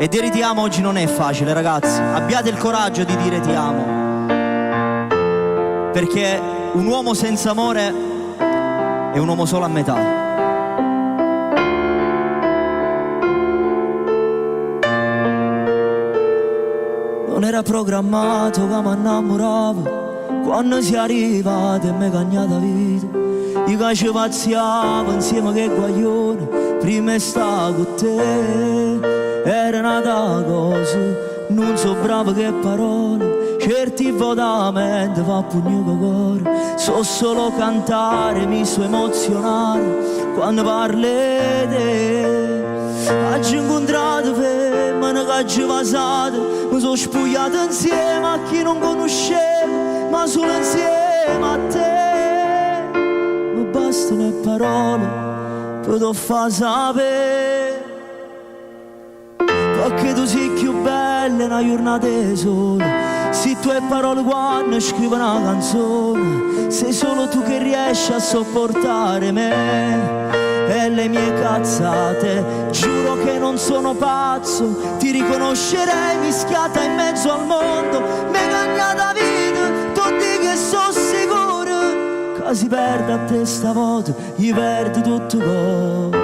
E dire ti amo oggi non è facile, ragazzi. Abbiate il coraggio di dire ti amo, perché un uomo senza amore è un uomo solo a metà. Non era programmato che mi innamoravo, quando si è arrivato e mi cagnata vita. Io che ci pazziavo insieme che guaglione, prima sta con te. Era nata cosa, non so bravo che parole, certi votamente fa pugno che cuore. So solo cantare, mi so emozionare quando parli di te. Oggi ho incontrato femmine che ci passate, mi sono spogliato insieme a chi non conoscevo, ma solo insieme a te. Mi bastano le parole per te far sapere, perché tu sei più bella una giornata di sole. Se tue parole quando scrivo una canzone, sei solo tu che riesci a sopportare me e le mie cazzate. Giuro che non sono pazzo, ti riconoscerei mischiata in mezzo al mondo. Mi cagnata vita, tu di che sono sicuro che si perde a te stavolta, gli perdi tutto cose.